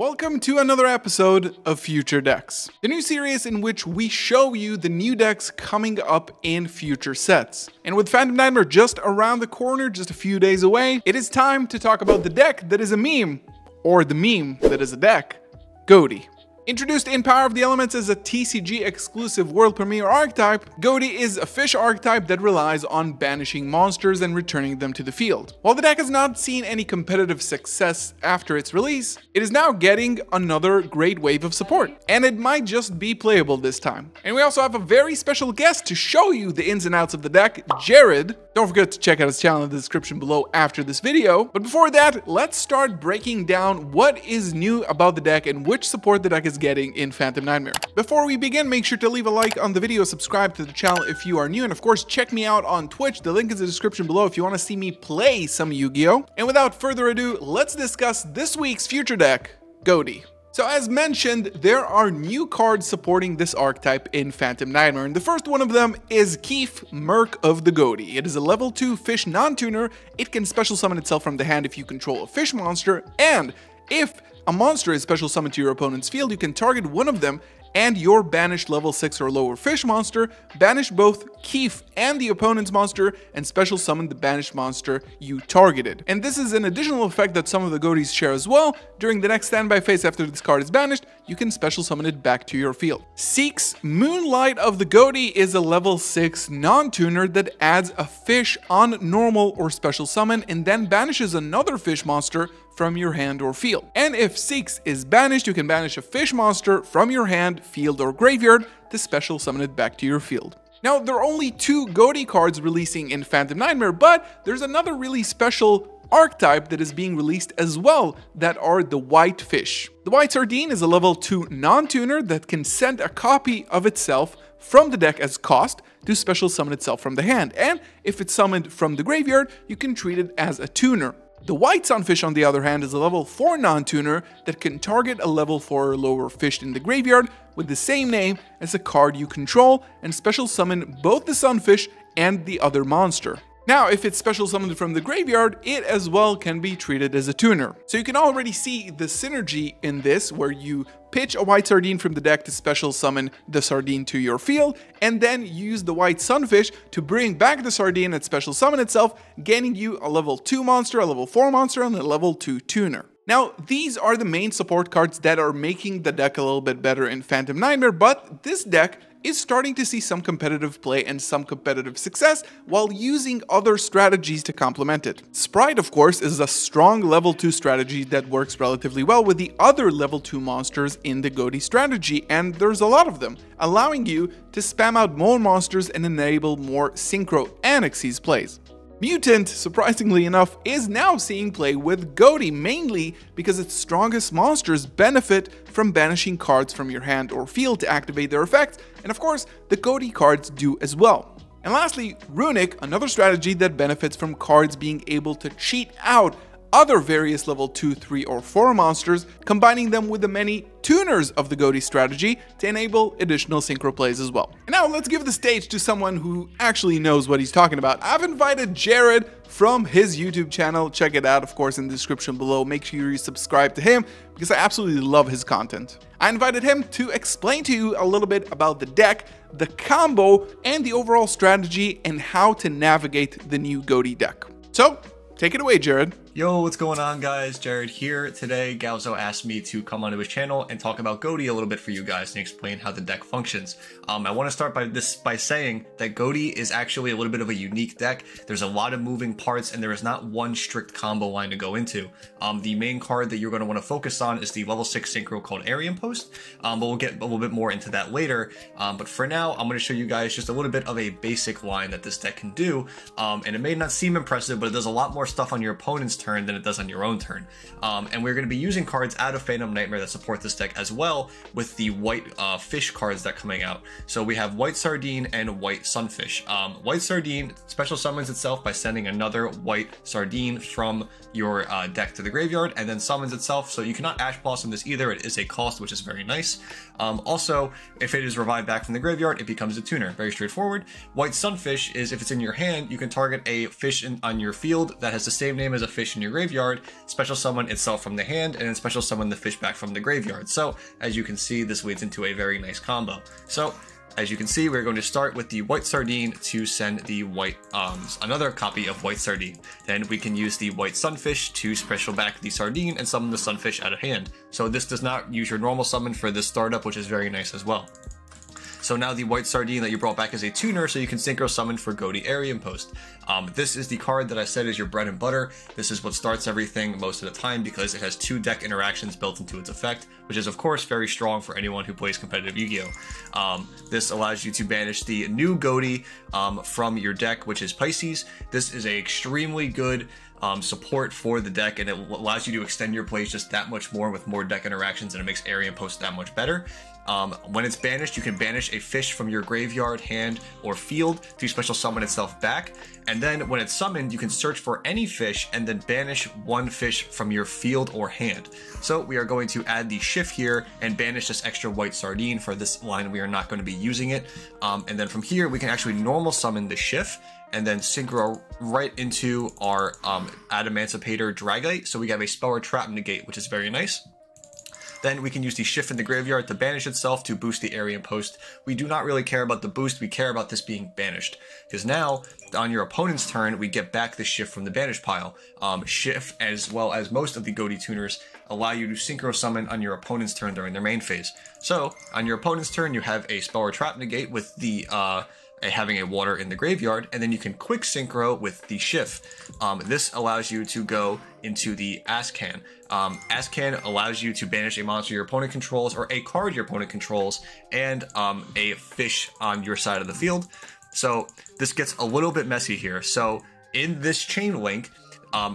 Welcome to another episode of Future Decks, the new series in which we show you the new decks coming up in future sets. And with Phantom Nightmare just around the corner, just a few days away, it is time to talk about the deck that is a meme, or the meme that is a deck, Ghoti. Introduced in Power of the Elements as a TCG exclusive world premiere archetype, Ghoti is a fish archetype that relies on banishing monsters and returning them to the field. While the deck has not seen any competitive success after its release, it is now getting another great wave of support, and it might just be playable this time. And we also have a very special guest to show you the ins and outs of the deck, Jarrid. Don't forget to check out his channel in the description below after this video. But before that, let's start breaking down what is new about the deck and which support the deck is getting in Phantom Nightmare. Before we begin, make sure to leave a like on the video, subscribe to the channel if you are new, and of course check me out on Twitch. The link is in the description below if you want to see me play some Yu-Gi-Oh! And without further ado, let's discuss this week's future deck, Ghoti. So as mentioned, there are new cards supporting this archetype in Phantom Nightmare, and the first one of them is Keef, Merc of the Ghoti. It is a level 2 fish non-tuner. It can special summon itself from the hand if you control a fish monster, and if a monster is special summoned to your opponent's field, you can target one of them and your banished level 6 or lower fish monster, banish both Keef and the opponent's monster, and special summon the banished monster you targeted. And this is an additional effect that some of the Ghotis share as well. During the next standby phase after this card is banished, you can special summon it back to your field. Seek's Moonlight of the Ghoti is a level 6 non-tuner that adds a fish on normal or special summon and then banishes another fish monster from your hand or field. And if Seek's is banished, you can banish a fish monster from your hand, field, or graveyard to special summon it back to your field. Now, there are only 2 Ghoti cards releasing in Phantom Nightmare, but there's another really special archetype that is being released as well, that are the White Fish. The White Sardine is a level 2 non-tuner that can send a copy of itself from the deck as cost to special summon itself from the hand, and if it's summoned from the graveyard, you can treat it as a tuner. The White Sunfish, on the other hand, is a level 4 non-tuner that can target a level 4 or lower fish in the graveyard with the same name as a card you control and special summon both the Sunfish and the other monster. Now, if it's special summoned from the graveyard, it as well can be treated as a tuner. So you can already see the synergy in this, where you pitch a White Sardine from the deck to special summon the Sardine to your field, and then use the White Sunfish to bring back the Sardine and special summon itself, gaining you a level 2 monster, a level 4 monster, and a level 2 tuner. Now, these are the main support cards that are making the deck a little bit better in Phantom Nightmare, but this deck is starting to see some competitive play and some competitive success while using other strategies to complement it. Sprite, of course, is a strong level 2 strategy that works relatively well with the other level 2 monsters in the Ghoti strategy, and there's a lot of them, allowing you to spam out more monsters and enable more Synchro and Xyz plays. Mutant, surprisingly enough, is now seeing play with Ghoti, mainly because its strongest monsters benefit from banishing cards from your hand or field to activate their effects, and of course, the Ghoti cards do as well. And lastly, Runic, another strategy that benefits from cards being able to cheat out other various level 2, 3, or 4 monsters, combining them with the many tuners of the Ghoti strategy to enable additional synchro plays as well. And now let's give the stage to someone who actually knows what he's talking about. I've invited Jarrid from his YouTube channel. Check it out, of course, in the description below. Make sure you subscribe to him because I absolutely love his content. I invited him to explain to you a little bit about the deck, the combo, and the overall strategy and how to navigate the new Ghoti deck. So, take it away, Jarrid. Yo, what's going on, guys? Jarrid here. Today, Galzo asked me to come onto his channel and talk about Ghoti a little bit for you guys and explain how the deck functions. I want to start by saying that Ghoti is actually a little bit of a unique deck. There's a lot of moving parts, and there is not one strict combo line to go into. The main card that you're going to want to focus on is the level 6 synchro called Arian Post, but we'll get a little bit more into that later. But for now, I'm going to show you guys just a little bit of a basic line that this deck can do, and it may not seem impressive, but it does a lot more stuff on your opponent's turn than it does on your own turn. And we're going to be using cards out of Phantom Nightmare that support this deck as well, with the White Fish cards that are coming out. So we have White Sardine and White Sunfish. White Sardine special summons itself by sending another White Sardine from your deck to the graveyard, and then summons itself. So you cannot Ash Blossom this either. It is a cost, which is very nice. Also, if it is revived back from the graveyard, it becomes a tuner. Very straightforward. White Sunfish is if it's in your hand, you can target a fish on your field that has the same name as a fish fish in your graveyard, special summon itself from the hand, and then special summon the fish back from the graveyard. So as you can see, this leads into a very nice combo. So as you can see, we're going to start with the white sardine to send the white, another copy of white sardine. Then we can use the white sunfish to special back the sardine and summon the sunfish out of hand. So this does not use your normal summon for this startup, which is very nice as well. So now the white sardine that you brought back is a tuner, so you can synchro summon for Ghoti Area Impost. This is the card that I said is your bread and butter. This is what starts everything most of the time because it has 2 deck interactions built into its effect, which is of course very strong for anyone who plays competitive Yu-Gi-Oh! This allows you to banish the new Ghoti from your deck, which is Pisces. This is a extremely good support for the deck, and it allows you to extend your plays just that much more with more deck interactions, and it makes Area Impost that much better. When it's banished, you can banish a fish from your graveyard, hand, or field to special summon itself back. And then when it's summoned, you can search for any fish and then banish 1 fish from your field or hand. So we are going to add the shift here and banish this extra white sardine. For this line, we are not going to be using it. And then from here, we can actually normal summon the shift and then synchro right into our Adamantipator Dragite. So we have a spell or trap negate, which is very nice. Then we can use the shift in the graveyard to banish itself to boost the Area Impost. We do not really care about the boost, we care about this being banished. Because now, on your opponent's turn, we get back the shift from the banish pile. Shift, as well as most of the Ghoti tuners, allow you to synchro summon on your opponent's turn during their main phase. So, on your opponent's turn, you have a spell or trap negate with the having a water in the graveyard, and then you can quick synchro with the shift. This allows you to go into the Ascan. Ascan allows you to banish a monster your opponent controls or a card your opponent controls and a fish on your side of the field. So this gets a little bit messy here. So in this chain link,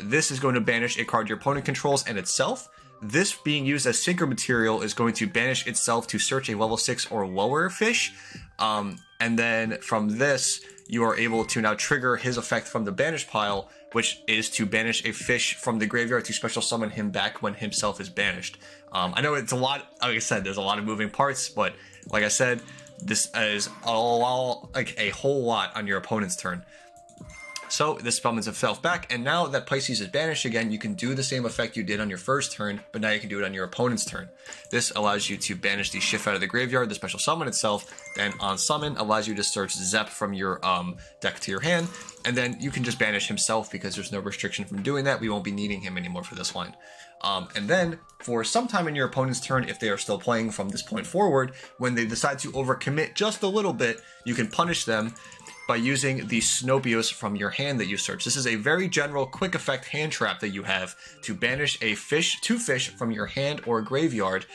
this is going to banish a card your opponent controls and itself. This being used as synchro material is going to banish itself to search a level 6 or lower fish. And then from this, you are able to now trigger his effect from the banish pile, which is to banish a fish from the graveyard to special summon him back when himself is banished. I know it's a lot, like I said, there's a lot of moving parts, but like I said, this is like a whole lot on your opponent's turn. So this summons itself back, and now that Pisces is banished again, you can do the same effect you did on your first turn, but now you can do it on your opponent's turn. This allows you to banish the shift out of the graveyard, the special summon itself, then on summon allows you to search Zep from your deck to your hand, and then you can just banish himself because there's no restriction from doing that. We won't be needing him anymore for this line. And then, for some time in your opponent's turn, if they are still playing from this point forward, when they decide to overcommit just a little bit, you can punish them by using the Snopios from your hand that you search. This is a very general quick effect hand trap that you have to banish a fish, 2 fish from your hand or graveyard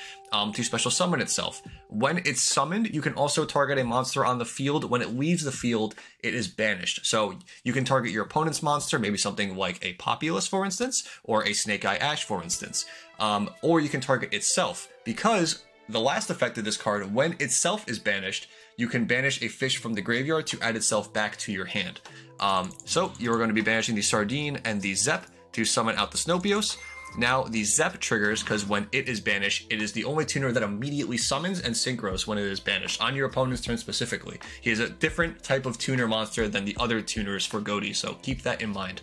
to special summon itself. When it's summoned, you can also target a monster on the field. When it leaves the field, it is banished. So you can target your opponent's monster, maybe something like a Populus, for instance, or a Snake Eye Ash, for instance. Or you can target itself, because the last effect of this card, when itself is banished, you can banish a fish from the graveyard to add itself back to your hand. So you're going to be banishing the Sardine and the Zep to summon out the Snopios. Now the Zep triggers because when it is banished, it is the only tuner that immediately summons and synchros when it is banished, on your opponent's turn specifically. He is a different type of tuner monster than the other tuners for Ghoti, so keep that in mind.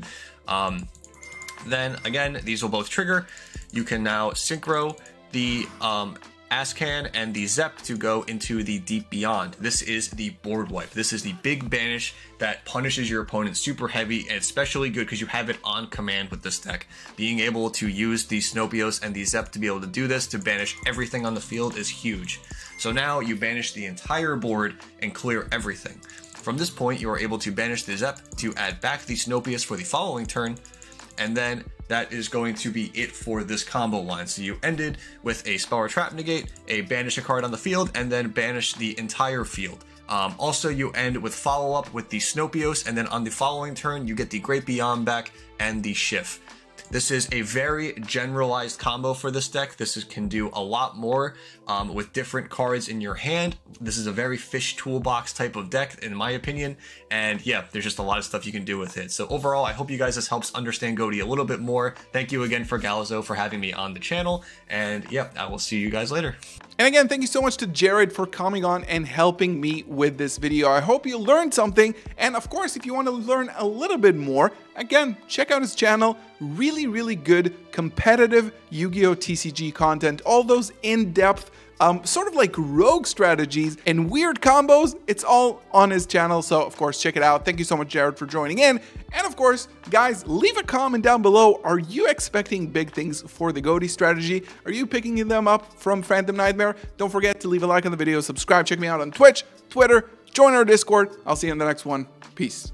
Then again, these will both trigger. You can now synchro the Ascan and the Zep to go into the Deep Beyond. This is the board wipe. This is the big banish that punishes your opponent super heavy, and especially good because you have it on command with this deck. Being able to use the Snopios and the Zep to be able to do this, to banish everything on the field, is huge. So now you banish the entire board and clear everything. From this point, you are able to banish the Zep to add back the Snopios for the following turn, and then that is going to be it for this combo line. So you ended with a spell or trap negate, a banish a card on the field, and then banish the entire field. Also, you end with follow-up with the Snopios, and then on the following turn, you get the Great Beyond back and the Shift. This is a very generalized combo for this deck. This can do a lot more with different cards in your hand. This is a very fish toolbox type of deck, in my opinion. And yeah, there's just a lot of stuff you can do with it. So overall, I hope you guys this helps understand Ghoti a little bit more. Thank you again for Galzo for having me on the channel. And yeah, I will see you guys later. And again, thank you so much to Jarrid for coming on and helping me with this video. I hope you learned something. And of course, if you want to learn a little bit more, again, check out his channel. Really good competitive Yu-Gi-Oh! TCG content. All those in-depth, sort of like rogue strategies and weird combos. It's all on his channel. So, of course, check it out. Thank you so much, Jarrid, for joining in. And, of course, guys, leave a comment down below. Are you expecting big things for the Ghoti strategy? Are you picking them up from Phantom Nightmare? Don't forget to leave a like on the video, subscribe, check me out on Twitch, Twitter, join our Discord. I'll see you in the next one. Peace.